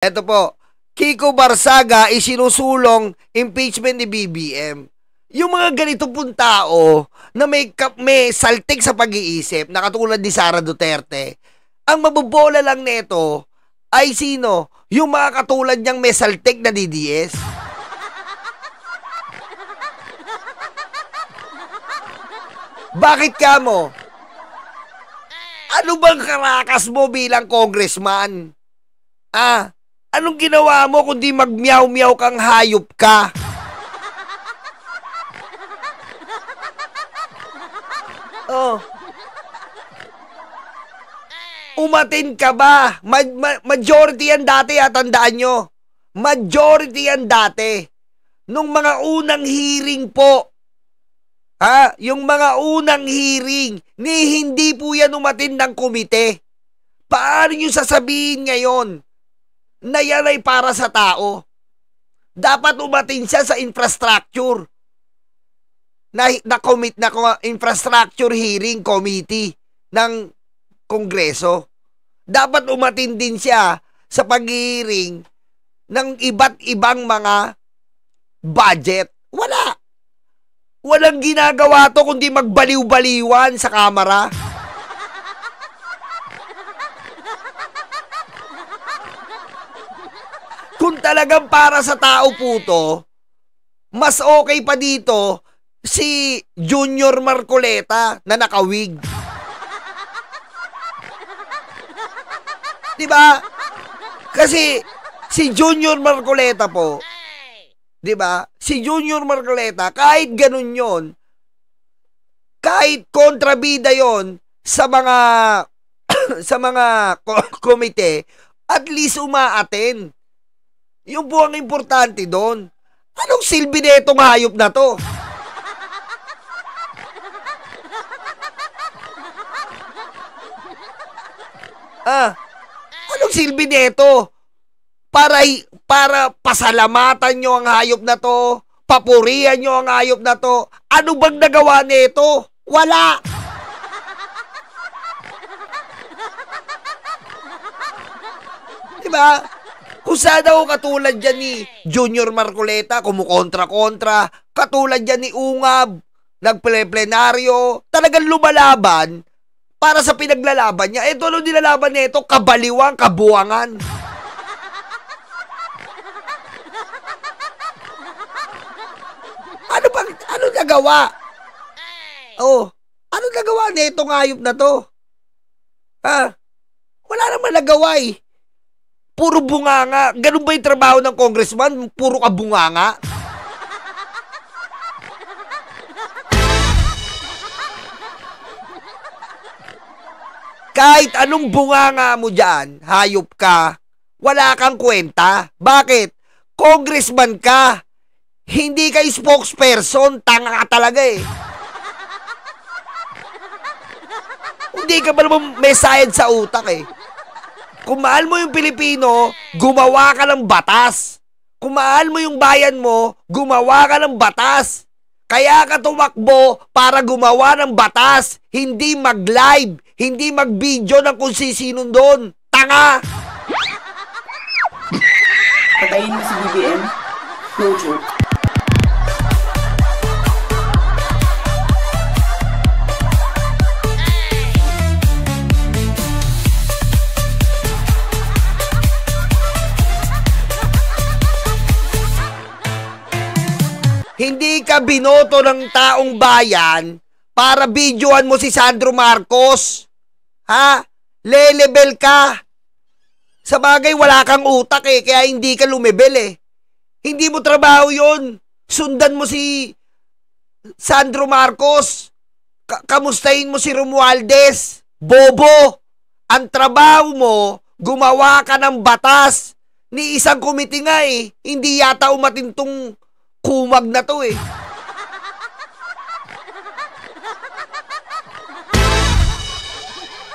Eto po, Kiko Barsaga isinusulong impeachment ni BBM. Yung mga ganito pong tao na may saltik sa pag-iisip, na katulad ni Sara Duterte, ang mabobola lang nito ay sino? Yung mga katulad niyang may saltik na DDS. Bakit ka mo? Ano bang karakas mo bilang congressman? Anong ginawa mo kundi magmiyaw-miyaw kang hayop ka? Umatin ka ba? Majority yan dati, tandaan nyo. Majority yan dati. Nung mga unang hearing po. Yung mga unang hearing, hindi po yan umatin ng komite. Paano nyo sasabihin ngayon na yan ay para sa tao? Dapat umatin siya sa infrastructure. Na infrastructure hearing committee ng Kongreso. Dapat umatin din siya sa pag-hearing ng iba't ibang mga budget. Walang ginagawa to kundi magbaliw-baliwan sa kamera. Kung talagang para sa tao po to, mas okay pa dito si Junior Marcoleta na nakawig. Diba? Kasi si Junior Marcoleta po, diba? Si Junior Marcoleta, kahit ganun yon, kahit kontrabida yon sa mga sa mga komite, at least umaaten. Yung po ang importante doon. Anong silbi netong hayop na to? Anong silbi neto? Para pasalamatan nyo ang hayop na to, papurihan nyo ang hayop na to. Ano bang nagawa neto? Wala! Diba? Kung sana ako katulad dyan ni Junior Marcoleta, kumukontra-kontra, katulad dyan ni Ungab, nagplenaryo, talagang lumalaban para sa pinaglalaban niya. Ito ano nilalaban nito? Kabaliwang, kabuangan. Ano nagawa? Ano nagawa nito ngayop na to? Wala naman nagawa eh. Puro bunganga. Ganun ba yung trabaho ng congressman? Puro ka bunganga? Kahit anong bunganga mo dyan, hayop ka, wala kang kwenta. Bakit? Congressman ka. Hindi ka spokesperson. Tanga ka talaga eh. Hindi ka ba naman may sayad sa utak eh. Kung mahal mo yung Pilipino, gumawa ka ng batas. Kung mahal mo yung bayan mo, gumawa ka ng batas. Kaya ka tumakbo para gumawa ng batas. Hindi mag-live, hindi mag-video ng kung sino doon. Tanga! Patayin mo si BBM? No joke. Hindi ka binoto ng taong bayan para videoan mo si Sandro Marcos. Lelevel ka. Sa bagay, wala kang utak eh, kaya hindi ka lumebel eh. Hindi mo trabaho yun. Sundan mo si Sandro Marcos. Kamustahin mo si Romualdez. Bobo. Ang trabaho mo, gumawa ka ng batas. Ni isang komite nga eh. Hindi yata umatintong kumag na to eh.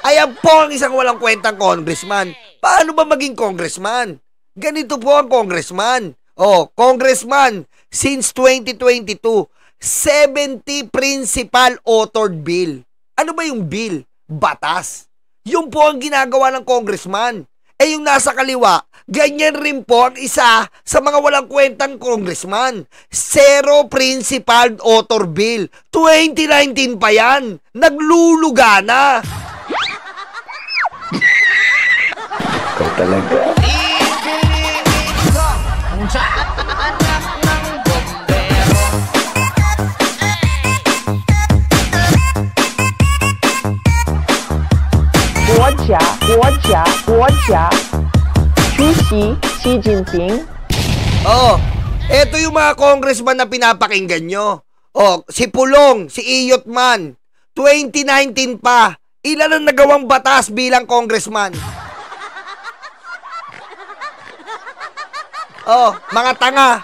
Ayan po ang isang walang kwentang congressman. Paano ba maging congressman? Ganito po ang congressman. Congressman, since 2022, 70 principal authored bill. Ano ba yung bill? Batas. Yun po ang ginagawa ng congressman. yung nasa kaliwa, ganyan rin po ang isa sa mga walang kwentang congressman. Zero Principal Author Bill. 2019 pa yan. Nagluluga na. Ikaw talaga. Quốc gia,出席Xi Jinping. Eto yung mga congressman na pinapakinggan nyo. Si Pulong, si Iyot Man, 2019 pa. Ilan ang nagawang batas bilang congressman? Mga tanga.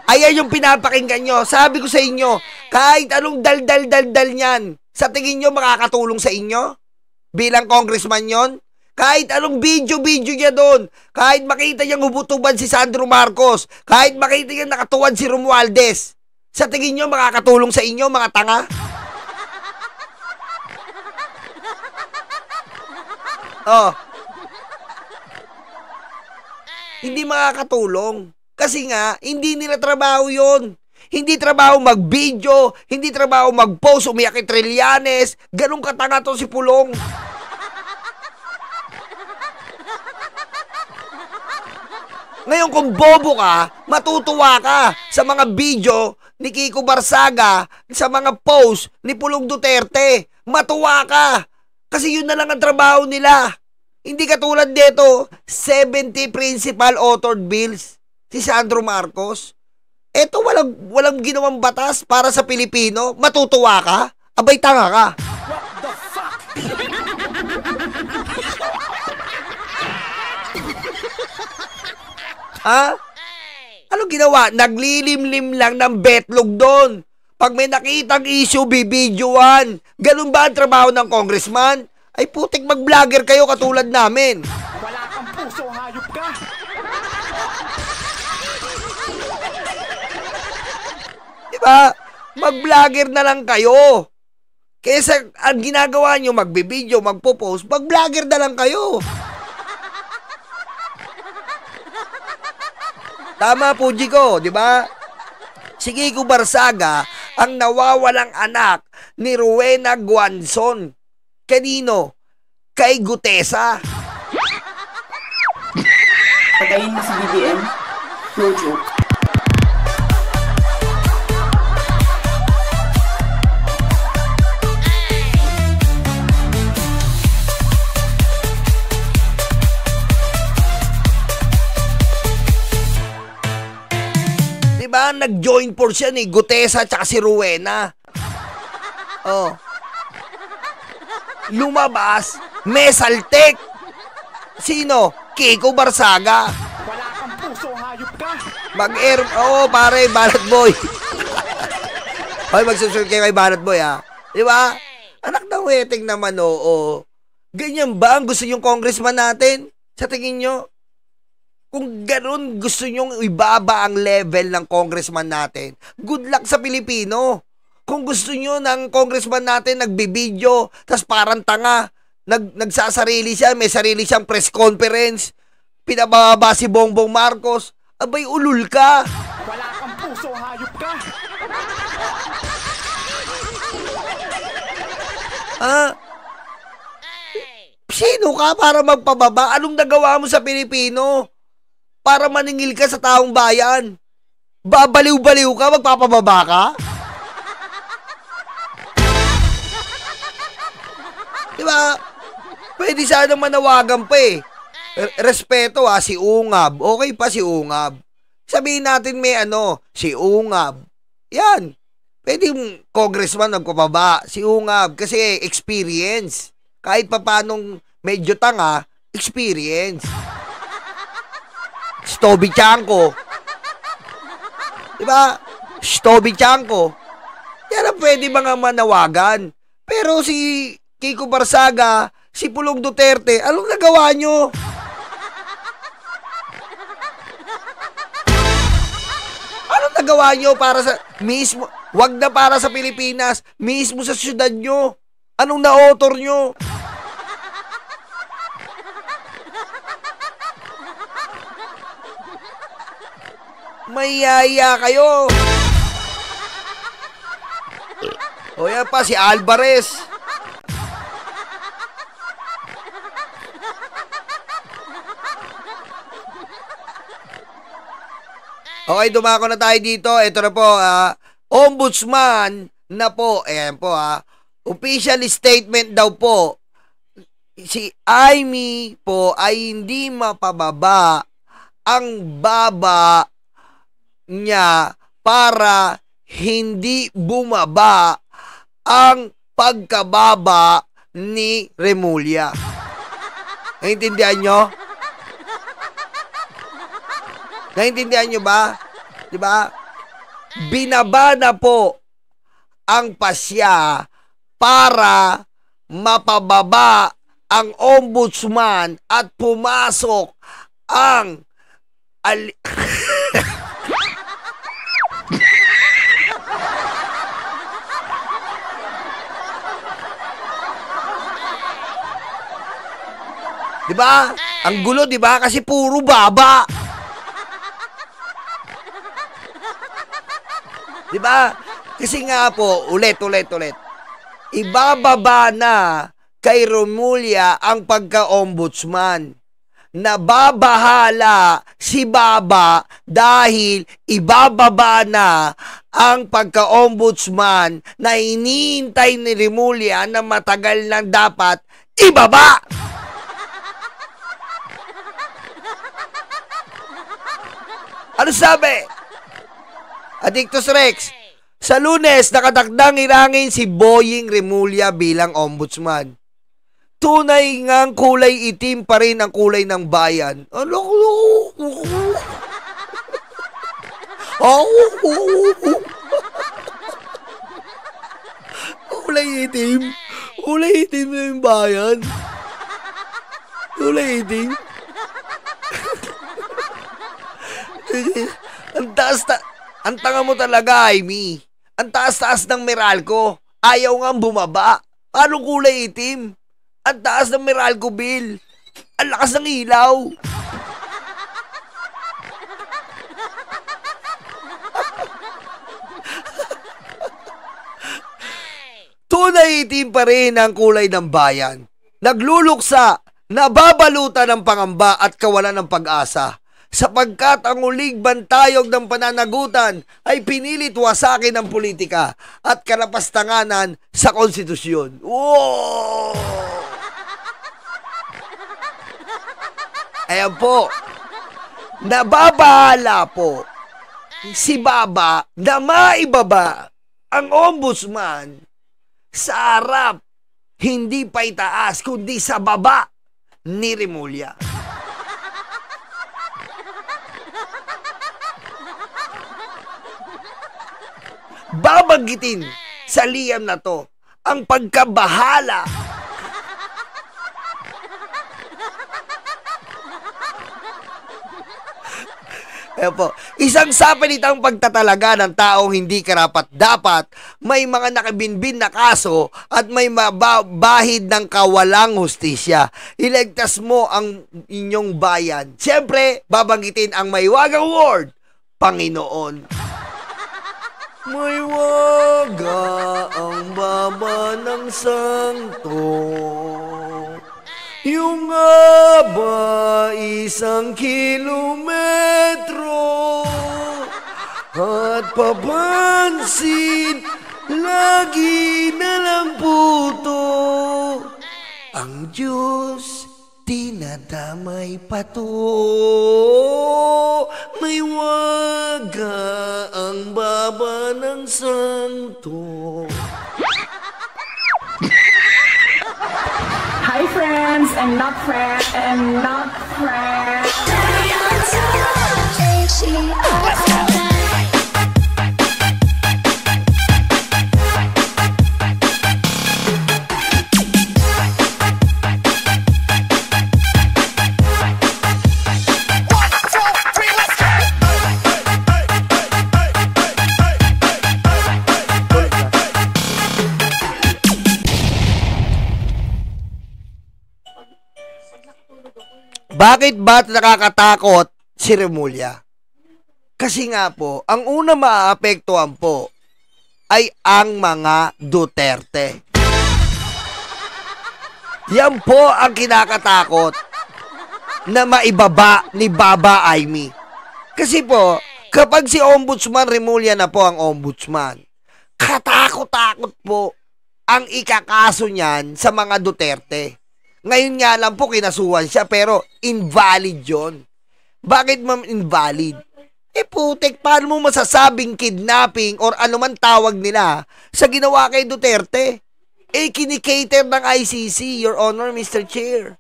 Ayan yung pinapakinggan nyo. Sabi ko sa inyo, kahit anong dal-dal-dal-dal niyan, sa tingin nyo makakatulong sa inyo? Bilang congressman yon? Kahit anong video-video niya doon, kahit makita niyang hubutuban si Sandro Marcos, kahit makita niyang nakatuwad si Romualdez, sa tingin nyo makakatulong sa inyo, mga tanga? Hindi makakatulong. Kasi nga, hindi nila trabaho yon. Hindi trabaho mag-video, hindi trabaho mag-post, umiyak kay Trillanes. Ganun katanga to si Pulong. Ngayon kung bobo ka, matutuwa ka sa mga video ni Kiko Barsaga, sa mga post ni Pulong Duterte. Matuwa ka. Kasi yun na lang ang trabaho nila. Hindi katulad dito, 70 principal authored bills si Sandro Marcos. Eto walang ginawang batas para sa Pilipino. Matutuwa ka? Abay tanga ka. What the fuck? Anong ginawa? Naglilimlim lang ng betlog doon. Pag may nakitang issue, bibidyoan. Ganun ba ang trabaho ng congressman? Ay putik, mag-vlogger kayo katulad namin. Wala kang puso, hayop ka. Diba? Mag-vlogger na lang kayo. Kesa ang ginagawa nyo, magbibideo, magpo-post, mag-vlogger na lang kayo. Tama po, Jico, di ba? Si Kiko Barsaga ang nawawalang anak ni Rowena Guanzon. Kanino? Kay Gutesa. Patayin mo si BBM? No joke. Diba? Nag-join force yan Gutesa at si Rowena. Lumabas, Mesaltek. Sino? Kiko Barsaga. Wala kang puso, hayop ka. Pare, Banat Boy. Hoy, magsusunod kayo kay Banat Boy, ha? Diba? Anak ng weteng naman, Ganyan ba ang gusto yung congressman natin? Sa tingin nyo? Kung ganun gusto nyong ibaba ang level ng congressman natin, good luck sa Pilipino. Kung gusto nyo ng congressman natin nagbibideo, tas parang tanga, nagsasarili siya, may sarili siyang press conference, pinababa si Bongbong Marcos, abay ulul ka. Wala kang puso, hayop ka. Sino ka para magpababa? Anong nagawa mo sa Pilipino? Para maningil ka sa taong bayan. Babaliw-baliw ka, magpapababa ka? Diba? Pwede sana manawagan pa Respeto si Ungab. Okay pa si Ungab. Sabihin natin may si Ungab. Yan. Pwede yung congressman nagpapaba. Si Ungab. Kasi experience. Kahit pa paanong medyo tanga, experience. Stoby Chanko. Diba? Stoby Chanko. Yan ang pwede mga manawagan. Pero si Kiko Barsaga, si Pulong Duterte, anong nagawa nyo? Anong nagawa nyo para sa mismo, wag na para sa Pilipinas, mismo sa syudad nyo? Anong na-author nyo? Mayaya kayo. O yan pa, si Alvarez. Okay, dumako na tayo dito. Ito na po, ombudsman na po. Ayan po, official statement daw po. Si Amy po ay hindi mapababa ang baba niya para hindi bumaba ang pagkababa ni Remulla. Naintindihan nyo? Naintindihan nyo ba? Diba? Binaba na po ang pasya para mapababa ang ombudsman at pumasok ang diba? Ang gulo, diba? Kasi puro baba. Diba? Kasi nga po, ulit. Ibababa na kay Remulla ang pagka-ombudsman. Nababahala si Baba dahil ibababa na ang pagka-ombudsman na hinihintay ni Remulla na matagal nang dapat ibaba. Ano sabi? Adictus Rex, sa Lunes, nakatakdang irangin si Boying Remulla bilang ombudsman. Tunay ngang kulay itim pa rin ang kulay ng bayan. Ano? Kulay itim? Kulay itim na yung bayan? Kulay itim? Ang tanga mo talaga, Amy. Ang taas-taas ng Meralco. Ayaw nga bumaba. Paano kulay itim? Ang taas ng Meralco Bill. Ang lakas ng ilaw. Tunay itim pa rin ang kulay ng bayan. Nagluluksa, nababalutan ng pangamba at kawalan ng pag-asa. Sapagkat ang ulig bantayog ng pananagutan ay pinilit wasakin ng politika at kalapastanganan sa konstitusyon. Wow! Ayan po, nababahala po si Baba na maibaba ang ombudsman sa harap, hindi pa itaas, kundi sa baba ni Remulla. Babanggitin sa liyam na to ang pagkabahala po, isang sapilitang pagtatalaga ng taong hindi karapat-dapat, may mga nakabinbin na kaso at may mabahid ng kawalang hustisya. Iligtas mo ang inyong bayan. Siyempre, babanggitin ang Maywagang Ward, Panginoon. May waga ang baba ng santo, yung aba 1 kilometro, at papansin lagi na lang puto. Ang Diyos tinadamay pato, may waga ang baba ng santo. Hi friends and not friends and not friends. Bakit ba nakakatakot si Remulla? Kasi nga po, ang una maaapektuhan po ay ang mga Duterte. Yan po ang kinakatakot na maibaba ni Baba Amy. Kasi po, kapag si Ombudsman Remulla na po ang ombudsman, katakot-takot po ang ikakaso niyan sa mga Duterte. Ngayon nga lang po kinasuhan siya pero invalid yon. Bakit ma'am invalid? Putik, paano mo masasabing kidnapping or ano man tawag nila sa ginawa kay Duterte? Kinikater ng ICC, Your Honor, Mr. Chair.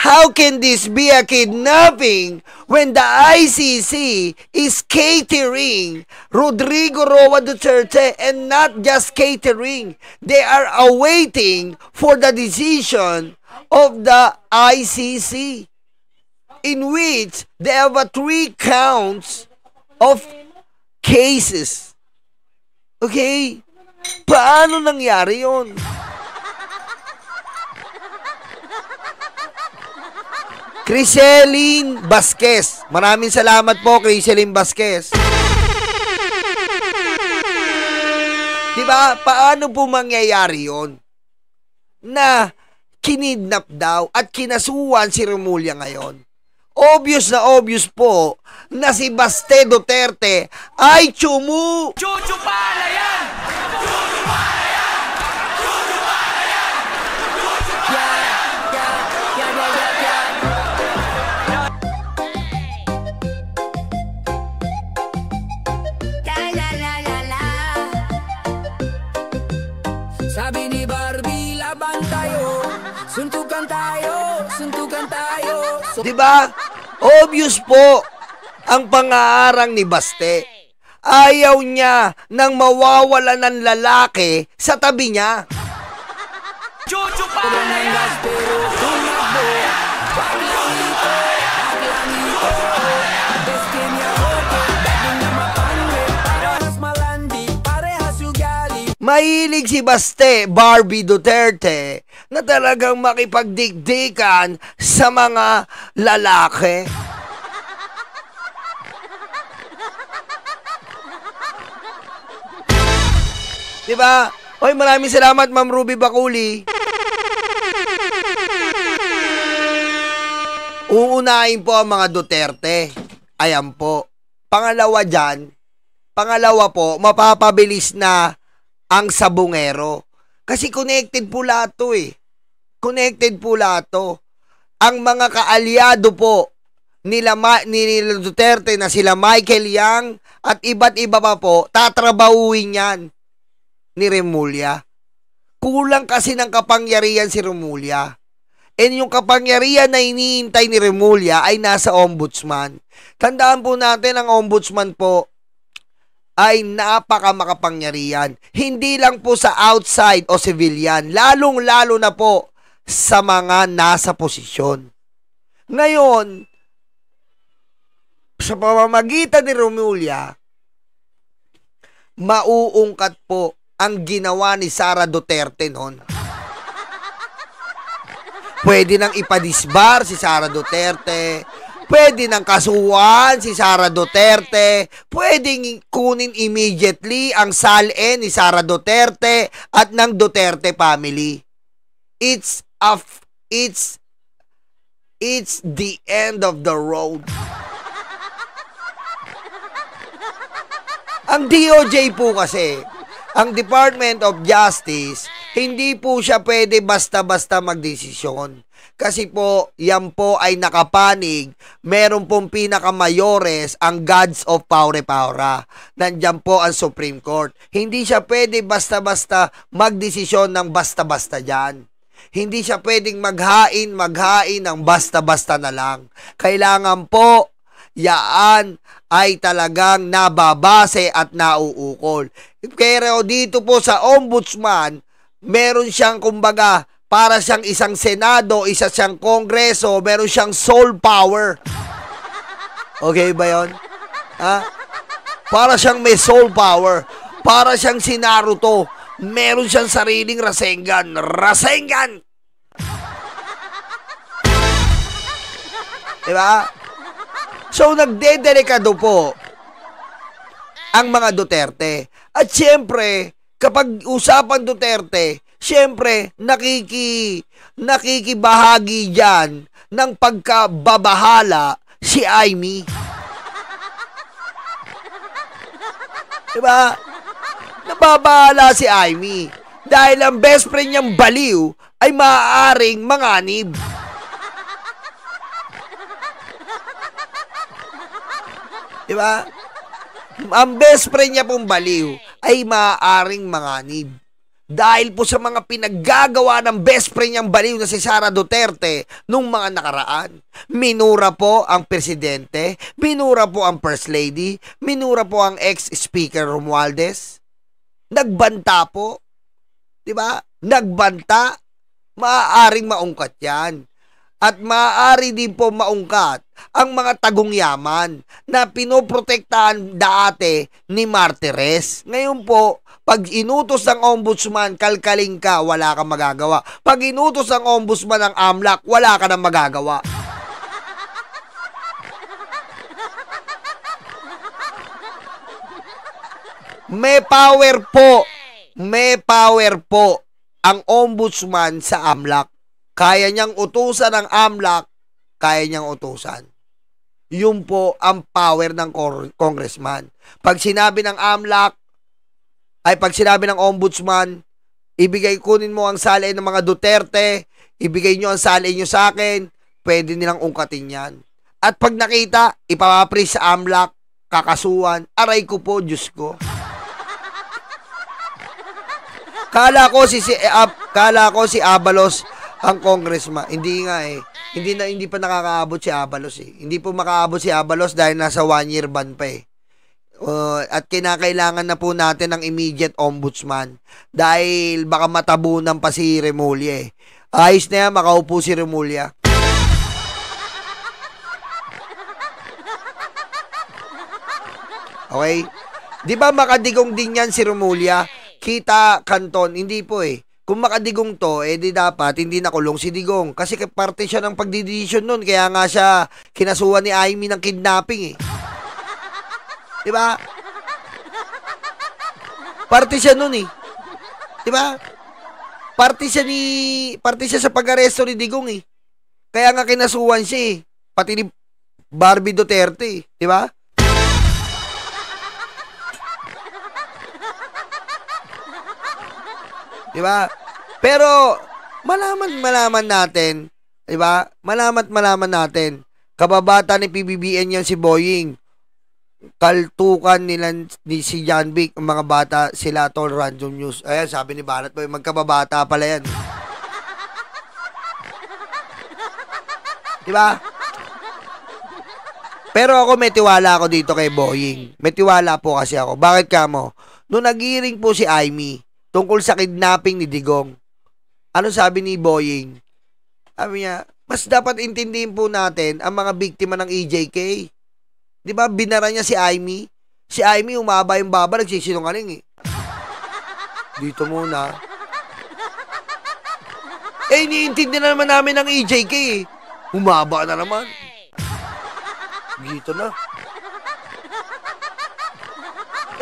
How can this be a kidnapping when the ICC is catering Rodrigo Roa Duterte and not just catering? They are awaiting for the decision of the ICC in which they have 3 counts of cases. Okay? Paano nangyari yun? Criseline Vasquez. Maraming salamat po, Criseline Vasquez. Diba? Paano po mangyayari yun? Na kinidnap daw at kinasuhan si Remulla ngayon. Obvious na obvious po na si Baste Duterte ay chumu. Chuchu pala yan! Chuchu pala yan! Chuchu pala yan! Sabi ni Barbie, laban tayo, suntukan tayo, suntukan tayo. Diba? Obvious po ang pangaarang ni Baste. Ayaw niya nang mawawala ng lalaki sa tabi niya. Chuchu pala yan! Pero tumakbo, wag lang ito, deskin niya oke, daging na mapanwe, parehas malandi, parehas ugali. Mahilig si Baste, Barbie Duterte, na talagang makipagdikdikan sa mga lalaki. Diba? Hoy, maraming salamat, Ma'am Ruby Bakuli. Uunahin po ang mga Duterte. Ayan po. Pangalawa po, mapapabilis na ang sabungero. Kasi connected po lahat to eh. Connected po lahat to. Ang mga kaalyado po nila Duterte na sila Michael Yang at iba't iba pa po, tatrabahuin yan ni Remulla. Kulang kasi ng kapangyarihan si Remulla. And yung kapangyarihan na iniintay ni Remulla ay nasa ombudsman. Tandaan po natin, ang ombudsman po ay napakamakapangyarihan. Hindi lang po sa outside o civilian, lalong-lalo na po sa mga nasa posisyon. Ngayon, sa pamamagitan ni Remulla, mauungkat po ang ginawa ni Sara Duterte noon. Pwede nang ipadisbar si Sara Duterte, pwede nang kasuhan si Sara Duterte, pwedeng kunin immediately ang SALN ni Sara Duterte at ng Duterte family. It's the end of the road. Ang DOJ po kasi, ang Department of Justice, hindi po siya pwede basta-basta magdesisyon. Kasi po, yan po ay nakapanig, meron pong pinakamayores ang gods of Paure-Paura. Nandyan po ang Supreme Court. Hindi siya pwede basta-basta magdesisyon ng basta-basta dyan. Hindi siya pwedeng maghain ng basta-basta na lang. Kailangan po, yaan ay talagang nababase at nauukol. Pero dito po sa ombudsman, meron siyang kumbaga, para siyang isang senado, isa siyang kongreso, meron siyang soul power. Okay ba yun? Ha? Para siyang may soul power. Para siyang si Naruto. Meron siyang sariling Rasengan. Rasengan! Diba? So, nagdedelikado po ang mga Duterte. At siyempre, kapag usapan Duterte, siyempre, nakikibahagi dyan ng pagkababahala si Amy. Diba? Nababahala si Amy dahil ang best friend niyang baliw ay maaaring manganib. Diba? Ang best friend niya pong baliw ay maaaring manganib. Dahil po sa mga pinaggagawa ng best friend niyang baliw na si Sara Duterte nung mga nakaraan. Minura po ang presidente, minura po ang first lady, minura po ang ex-speaker Romualdez. Nagbanta po. Diba? Nagbanta. Maaaring maungkat yan. At maaari din po maungkat ang mga tagong yaman na pinoprotektahan dati ni Martires. Ngayon po, pag inutos ng ombudsman, kalkaling ka, wala kang magagawa. Pag inutos ng ombudsman ng AMLAC, wala ka nang magagawa. May power po ang ombudsman sa AMLAC. Kaya niyang utusan ng AMLAC, kaya niyang utusan. Yun po ang power ng congressman. Pag sinabi ng AMLAC, pag sinabi ng ombudsman, kunin mo ang salin ng mga Duterte, ibigay nyo ang salin nyo sa akin, pwede nilang ungkatin yan. At pag nakita, ipapapris sa AMLAC, kakasuhan, aray ko po, Diyos ko. Kala ko si Abalos ang congressman. Hindi nga eh. Hindi pa nakakaabot si Abalos eh. Hindi po makaabot si Abalos dahil nasa 1 year ban pa eh. At kinakailangan na po natin ng immediate ombudsman dahil baka matabunan pa si Remulla eh. Ayos na yan, makaupo si Remulla. Okay? Di ba makadigong din yan si Remulla? Kita Canton, hindi po eh. Kung makadigong to, di dapat hindi nakulong si Digong. Kasi parte siya ng pagdidesisyon nun. Kaya nga siya kinasuhan ni Amy ng kidnapping eh. Diba? Parte siya nun eh. Diba? Parte siya sa pag-aresto ni Digong eh. Kaya nga kinasuhan siya eh. Pati ni Barbie Duterte eh. Diba? Diba? Pero malaman natin, diba? Malaman natin. Kababata ni PBBM yan si Boying. Kaltukan nila ni si John Vic, ang mga bata sila tol random news. Ayan, sabi ni Barat Boy, magkababata pala yan. Diba? Pero ako may tiwala ako dito kay Boying. May tiwala po kasi ako. Bakit kamo? Nung nag-hearing po si Amy tungkol sa kidnapping ni Digong, ano sabi ni Boying? Sabi niya, mas dapat intindihin po natin ang mga biktima ng EJK. Di ba, binara niya si Amy? Si Amy, umaba yung baba, nagsisinungaling eh. Dito muna. Iniintindi na naman namin ng EJK eh. Umaba na naman. Dito na.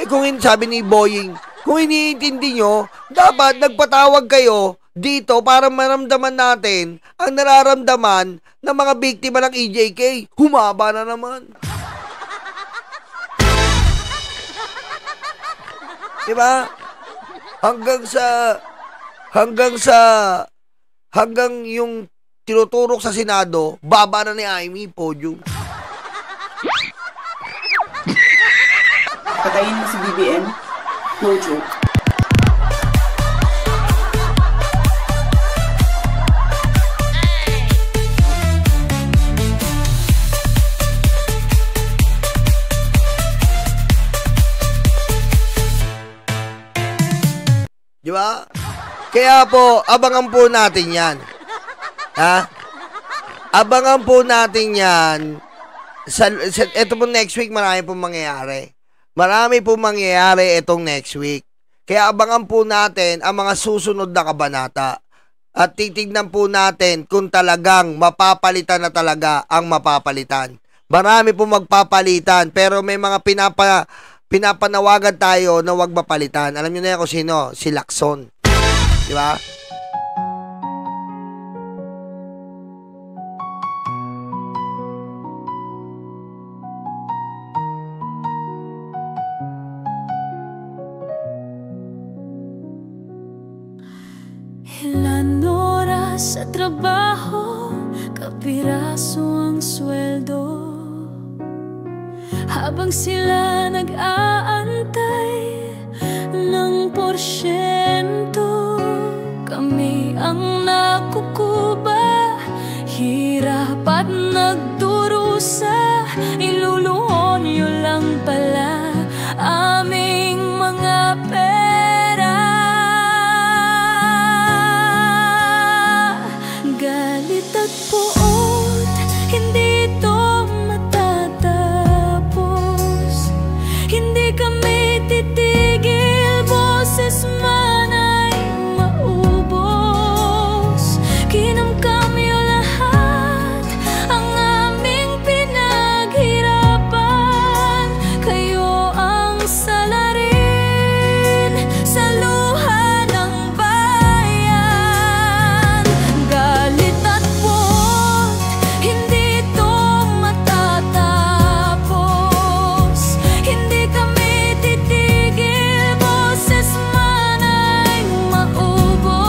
Kung sabi ni Boying, kung iniintindi nyo, dapat nagpatawag kayo dito para maramdaman natin ang nararamdaman ng mga biktima ng EJK. Humaba na naman. Diba? Hanggang yung tinuturok sa Senado, baba na ni Amy, podium. Patayin mo si BBM? No joke. Di ba? Kaya po, abangan po natin yan. Ha? Abangan po natin yan. Ito po next week, marami po mangyayari. Marami po mangyayari itong next week. Kaya abangan po natin ang mga susunod na kabanata. At titignan po natin kung talagang mapapalitan na talaga ang mapapalitan. Marami po magpapalitan, pero may mga pinapanawagan tayo na wag mapalitan. Alam niyo na yan kung sino? Si Lacson. Di ba? Ilan oras sa trabaho, kapiraso ang sweldo. Habang sila nag-aantay ng porsyento, kami ang nakukuba, hirap at nagdurusa. Iluluhon nyo lang pala aming mga pera. Galit at puot, hindi ito matatapos. Hindi kami titigil, boses man ay maubos. Kinamkam nyo lahat ang aming pinaghirapan. Kayo ang salarin sa luha ng bayan. Galit at puot, hindi ito matatapos. Hindi kami titigil, boses man ay maubos.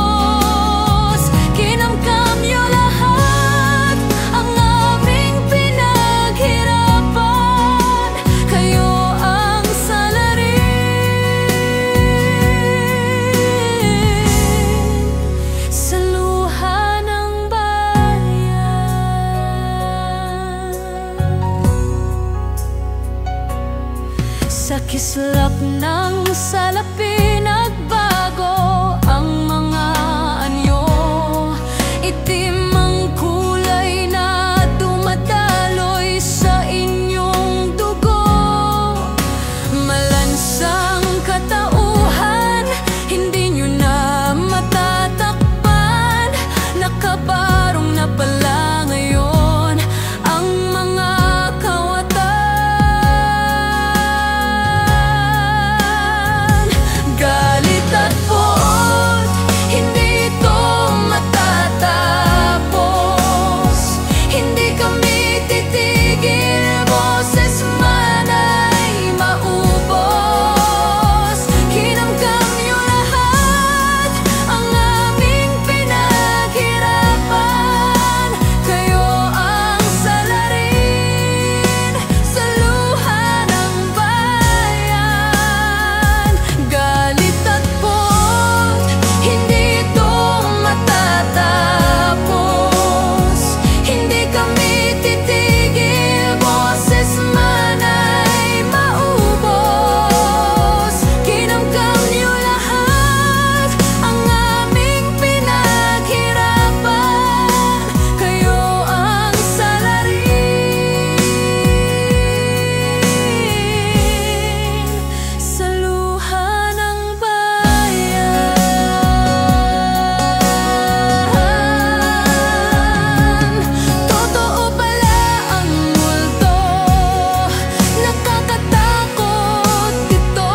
Kinamkam nyo lahat ang aming pinaghirapan. Kayo ang salarin sa luha ng bayan. Sa kislap ng salapi nagbago ang mga anyo. Itim ang kulay na dumadaloy sa inyong dugo. Malansang katauhan, hindi nyo na matatakpan. Nakabarong na pala ngayon ang mga kawatan. Galit at puot, hindi ito matatapos. Hindi kami titigil, boses man ay maubos. Kinamkam nyo lahat ang aming pinaghirapan. Kayo ang salarin sa luha ng bayan. Galit at puot, hindi ito matatapos. Hindi kami titigil, boses man ay maubos. Kinamkam nyo lahat ang aming pinaghirapan. Kayo ang salarin sa luha ng bayan. Totoo pala ang multo, nakakatakot ito.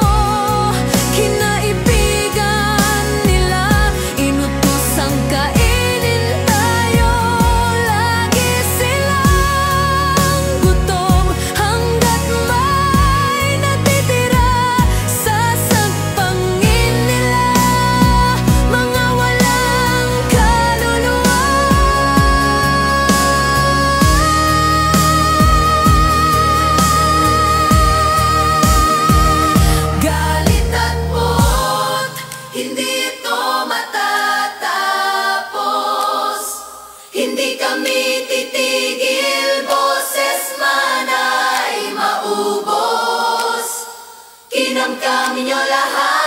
Kinaibigan nila, inutusang kainin tayo. Lagi silang gutom hanggat may natitira. Sasagpangin nila mga walang kaluluwa. Galit at puot, hindi ito matatapos. Hindi kami titigil, boses man ay maubos. Kinamkam nyo lahat